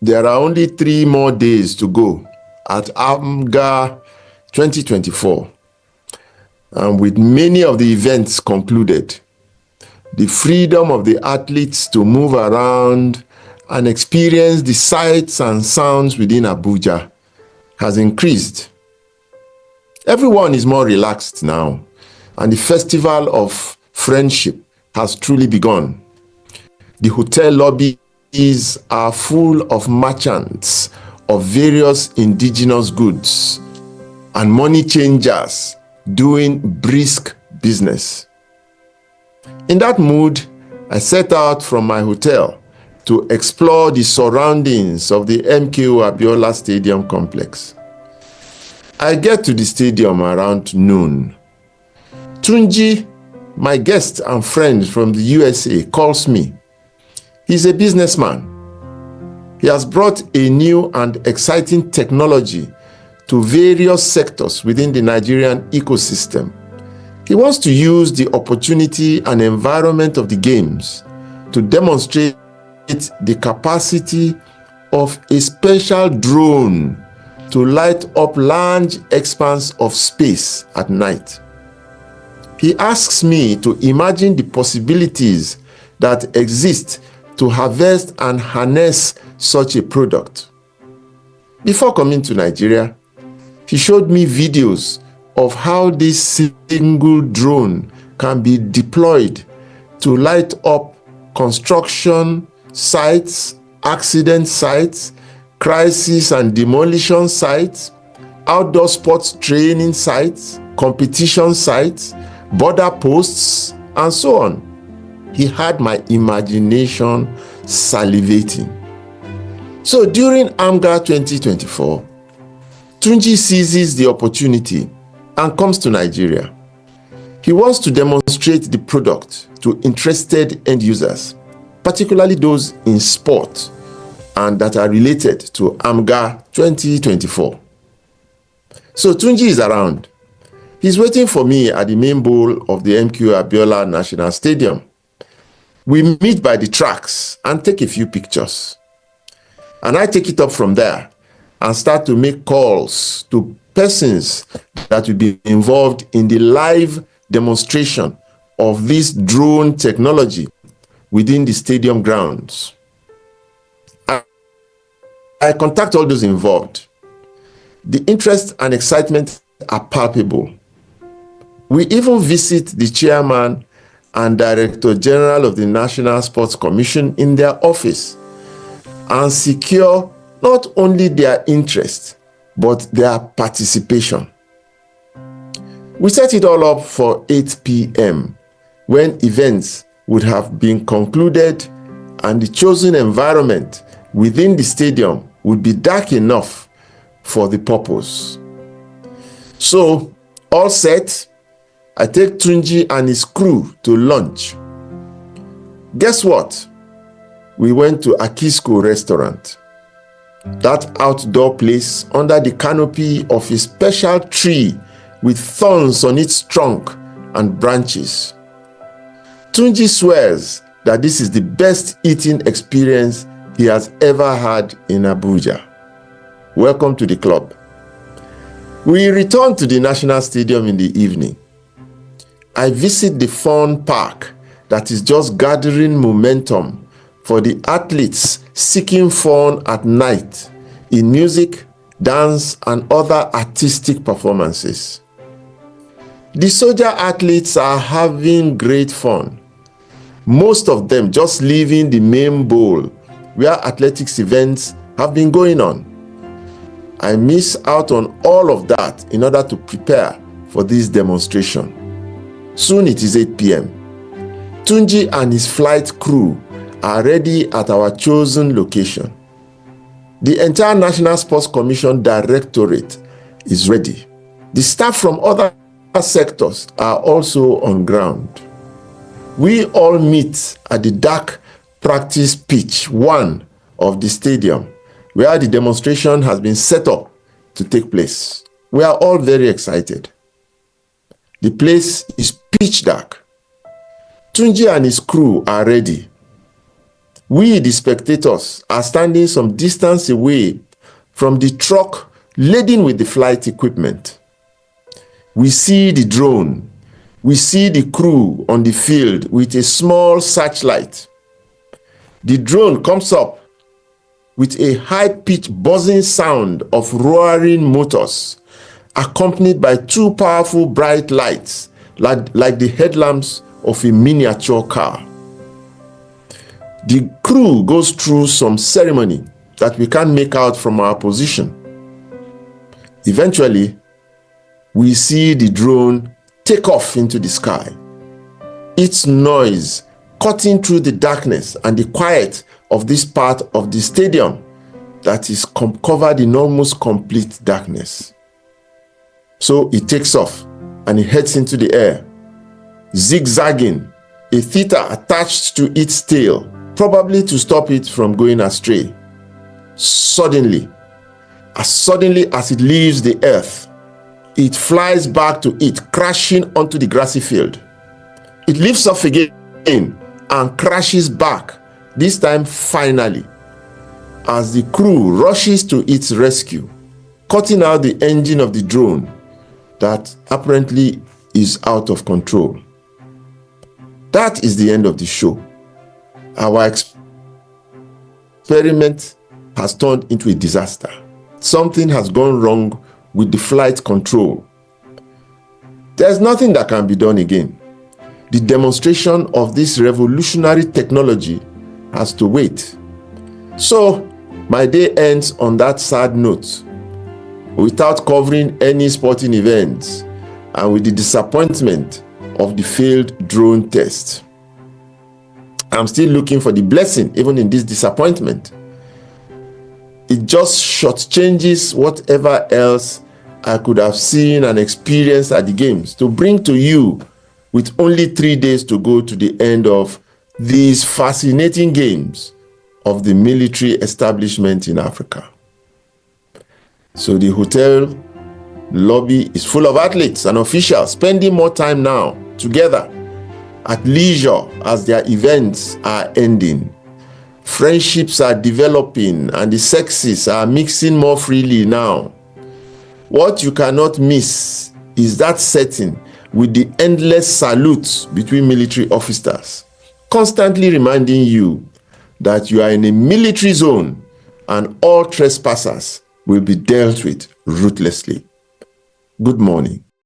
There are only 3 more days to go at Abuja 2024. And with many of the events concluded, the freedom of the athletes to move around and experience the sights and sounds within Abuja has increased. Everyone is more relaxed now, and the festival of friendship has truly begun. The hotel lobbies are full of merchants of various indigenous goods and money changers doing brisk business. In that mood, I set out from my hotel to explore the surroundings of the MKO Abiola Stadium complex. I get to the stadium around noon. Tunji, my guest and friend from the USA, calls me. He's a businessman. He has brought a new and exciting technology to various sectors within the Nigerian ecosystem. He wants to use the opportunity and environment of the games to demonstrate the capacity of a special drone to light up large expanse of space at night. He asks me to imagine the possibilities that exist to harvest and harness such a product. Before coming to Nigeria, he showed me videos of how this single drone can be deployed to light up construction sites, accident sites, crisis and demolition sites, outdoor sports training sites, competition sites, border posts, and so on. He had my imagination salivating. So during AMGA 2024, Tunji seizes the opportunity and comes to Nigeria. He wants to demonstrate the product to interested end users, particularly those in sport and that are related to AMGA 2024. So Tunji is around. He's waiting for me at the main bowl of the MKO Abiola National Stadium. We meet by the tracks and take a few pictures. And I take it up from there and start to make calls to persons that will be involved in the live demonstration of this drone technology within the stadium grounds. I contact all those involved. The interest and excitement are palpable. We even visit the chairman and director general of the National Sports Commission in their office and secure not only their interest, but their participation. We set it all up for 8 p.m. when events would have been concluded and the chosen environment within the stadium would be dark enough for the purpose. So, all set, I take Tunji and his crew to lunch. Guess what? We went to Akisco restaurant, that outdoor place under the canopy of a special tree with thorns on its trunk and branches. Tunji swears that this is the best eating experience he has ever had in Abuja. Welcome to the club. We return to the National Stadium in the evening. I visit the fun park that is just gathering momentum for the athletes seeking fun at night in music, dance, and other artistic performances. The soldier athletes are having great fun. Most of them just leaving the main bowl where athletics events have been going on. I miss out on all of that in order to prepare for this demonstration. Soon it is 8 p.m. Tunji and his flight crew are ready at our chosen location. The entire National Sports Commission Directorate is ready. The staff from other sectors are also on ground. We all meet at the dark practice pitch 1 of the stadium, where the demonstration has been set up to take place. We are all very excited. The place is pitch dark. Tunji and his crew are ready. We, the spectators, are standing some distance away from the truck laden with the flight equipment. We see the drone. We see the crew on the field with a small searchlight. The drone comes up with a high-pitched buzzing sound of roaring motors, accompanied by two powerful bright lights, like the headlamps of a miniature car. The crew goes through some ceremony that we can't make out from our position. Eventually, we see the drone take off into the sky, its noise cutting through the darkness and the quiet of this part of the stadium that is covered in almost complete darkness. So it takes off and it heads into the air, zigzagging, a theta attached to its tail, probably to stop it from going astray. Suddenly as it leaves the earth, it flies back to it, crashing onto the grassy field. It lifts off again and crashes back, this time finally, as the crew rushes to its rescue, cutting out the engine of the drone that apparently is out of control. That is the end of the show. Our experiment has turned into a disaster. Something has gone wrong with the flight control. There's nothing that can be done again. The demonstration of this revolutionary technology has to wait. So, my day ends on that sad note, without covering any sporting events and with the disappointment of the failed drone test. I'm still looking for the blessing even in this disappointment. It just shortchanges whatever else I could have seen and experienced at the games to bring to you with only 3 days to go to the end of these fascinating games of the military establishment in Africa. So the hotel lobby is full of athletes and officials spending more time now together at leisure as their events are ending. Friendships are developing and the sexes are mixing more freely now. What you cannot miss is that setting with the endless salutes between military officers, constantly reminding you that you are in a military zone and all trespassers will be dealt with ruthlessly. Good morning.